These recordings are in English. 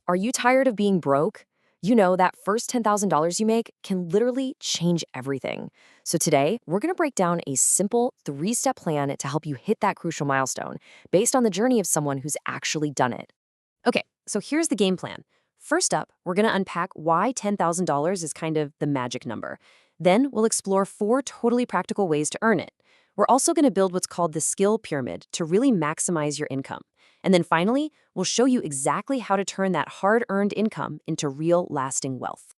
Are you tired of being broke? You know that first $10,000 you make can literally change everything. So today, we're going to break down a simple 3-step plan to help you hit that crucial milestone based on the journey of someone who's actually done it. Okay, so here's the game plan. First up, we're going to unpack why $10,000 is kind of the magic number. Then we'll explore 4 totally practical ways to earn it. We're also going to build what's called the skill pyramid to really maximize your income. And then finally, we'll show you exactly how to turn that hard-earned income into real lasting wealth.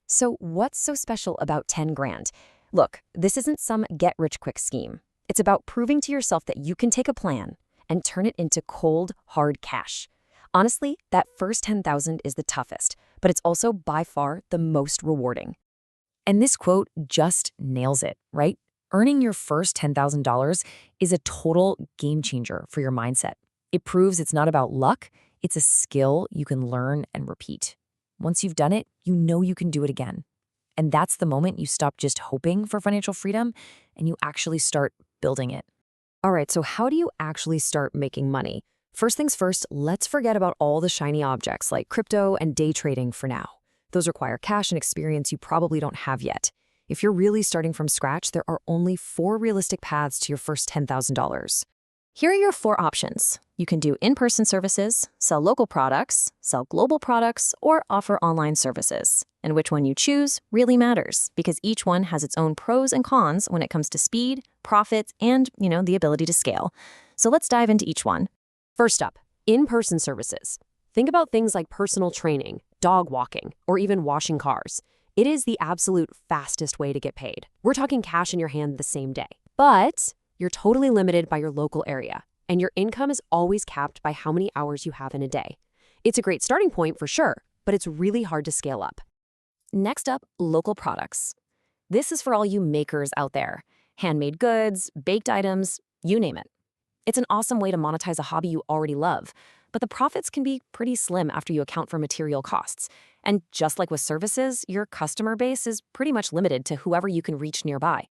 So what's so special about 10 grand? Look, this isn't some get-rich-quick scheme. It's about proving to yourself that you can take a plan and turn it into cold, hard cash. Honestly, that first 10,000 is the toughest, but it's also by far the most rewarding. And this quote just nails it, right? Earning your first $10,000 is a total game changer for your mindset. It proves it's not about luck, it's a skill you can learn and repeat. Once you've done it, you know you can do it again. And that's the moment you stop just hoping for financial freedom and you actually start building it. All right, so how do you actually start making money? First things first, let's forget about all the shiny objects like crypto and day trading for now. Those require cash and experience you probably don't have yet. If you're really starting from scratch, there are only 4 realistic paths to your first $10,000. Here are your 4 options. You can do in-person services, sell local products, sell global products, or offer online services. And which one you choose really matters because each one has its own pros and cons when it comes to speed, profits, and, the ability to scale. So let's dive into each one. First up, in-person services. Think about things like personal training, dog walking, or even washing cars. It is the absolute fastest way to get paid. We're talking cash in your hand the same day. But you're totally limited by your local area, and your income is always capped by how many hours you have in a day. It's a great starting point for sure, but it's really hard to scale up. Next up, local products. This is for all you makers out there. Handmade goods, baked items, you name it. It's an awesome way to monetize a hobby you already love, but the profits can be pretty slim after you account for material costs. And just like with services, your customer base is pretty much limited to whoever you can reach nearby.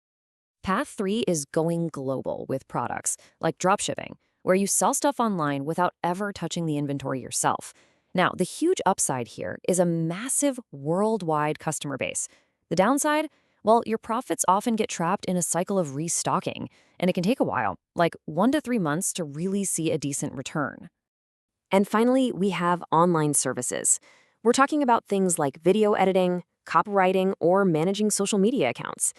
Path 3 is going global with products, like dropshipping, where you sell stuff online without ever touching the inventory yourself. Now, the huge upside here is a massive worldwide customer base. The downside? Well, your profits often get trapped in a cycle of restocking, and it can take a while, like 1 to 3 months to really see a decent return. And finally, we have online services. We're talking about things like video editing, copywriting, or managing social media accounts.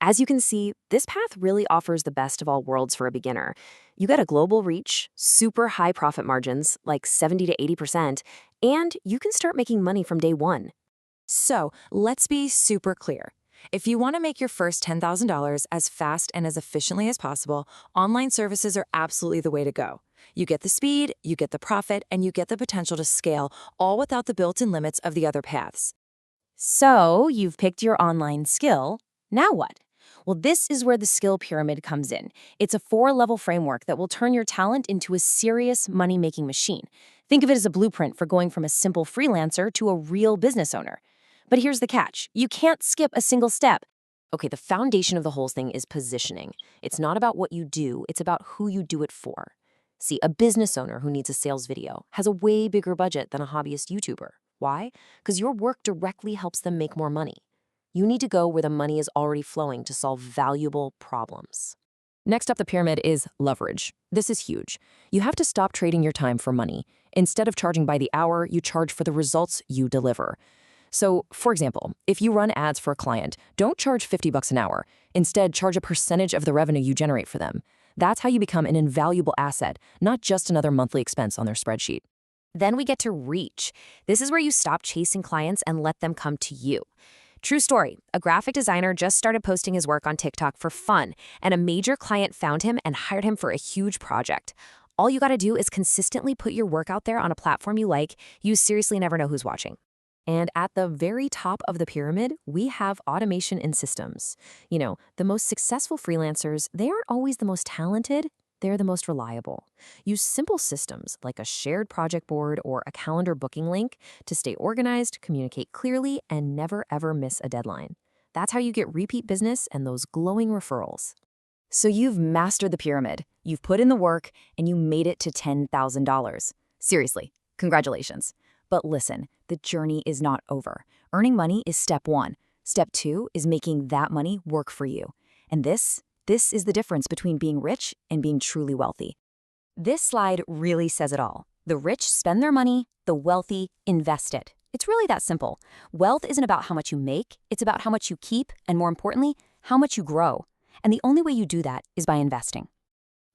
As you can see, this path really offers the best of all worlds for a beginner. You get a global reach, super high profit margins, like 70 to 80%, and you can start making money from day one. So, let's be super clear. If you want to make your first $10,000 as fast and as efficiently as possible, online services are absolutely the way to go. You get the speed, you get the profit, and you get the potential to scale, all without the built-in limits of the other paths. So, you've picked your online skill. Now what? Well, this is where the skill pyramid comes in. It's a 4-level framework that will turn your talent into a serious money-making machine. Think of it as a blueprint for going from a simple freelancer to a real business owner. But here's the catch. You can't skip a single step. Okay, the foundation of the whole thing is positioning. It's not about what you do, it's about who you do it for. See, a business owner who needs a sales video has a way bigger budget than a hobbyist YouTuber. Why? Because your work directly helps them make more money. You need to go where the money is already flowing to solve valuable problems. Next up the pyramid is leverage. This is huge. You have to stop trading your time for money. Instead of charging by the hour, you charge for the results you deliver. So, for example, if you run ads for a client, don't charge $50 an hour. Instead, charge a percentage of the revenue you generate for them. That's how you become an invaluable asset, not just another monthly expense on their spreadsheet. Then we get to reach. This is where you stop chasing clients and let them come to you. True story, a graphic designer just started posting his work on TikTok for fun, and a major client found him and hired him for a huge project. All you gotta do is consistently put your work out there on a platform you like. You seriously never know who's watching. And at the very top of the pyramid, we have automation and systems. The most successful freelancers, they aren't always the most talented, they're the most reliable. Use simple systems like a shared project board or a calendar booking link to stay organized, communicate clearly, and never ever miss a deadline. That's how you get repeat business and those glowing referrals. So you've mastered the pyramid, you've put in the work, and you made it to $10,000. Seriously, congratulations. But listen, the journey is not over. Earning money is step one. Step two is making that money work for you. And this is the difference between being rich and being truly wealthy. This slide really says it all. The rich spend their money, the wealthy invest it. It's really that simple. Wealth isn't about how much you make, it's about how much you keep, and more importantly, how much you grow. And the only way you do that is by investing.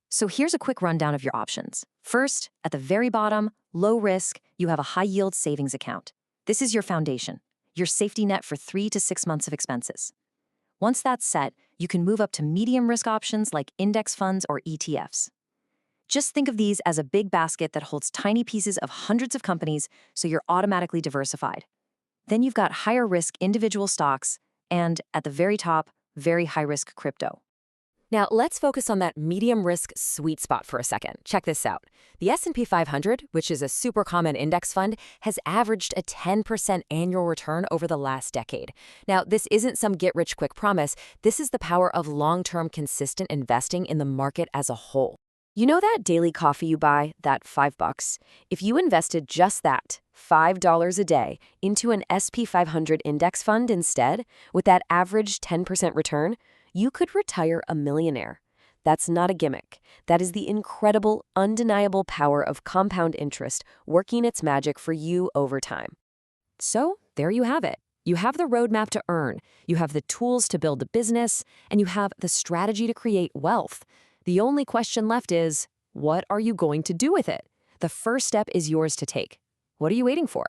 So here's a quick rundown of your options. First, at the very bottom, low risk, you have a high-yield savings account. This is your foundation, your safety net for 3 to 6 months of expenses. Once that's set, you can move up to medium risk options like index funds or ETFs. Just think of these as a big basket that holds tiny pieces of hundreds of companies, so you're automatically diversified. Then you've got higher risk individual stocks, and at the very top, very high risk crypto. Now, let's focus on that medium risk sweet spot for a second. Check this out. The S&P 500, which is a super common index fund, has averaged a 10% annual return over the last decade. Now, this isn't some get-rich-quick promise. This is the power of long-term consistent investing in the market as a whole. You know that daily coffee you buy, that $5? If you invested just that, $5 a day, into an SP 500 index fund instead, with that average 10% return, you could retire a millionaire. That's not a gimmick. That is the incredible, undeniable power of compound interest working its magic for you over time. So, there you have it. You have the roadmap to earn, you have the tools to build a business, and you have the strategy to create wealth. The only question left is, what are you going to do with it? The first step is yours to take. What are you waiting for?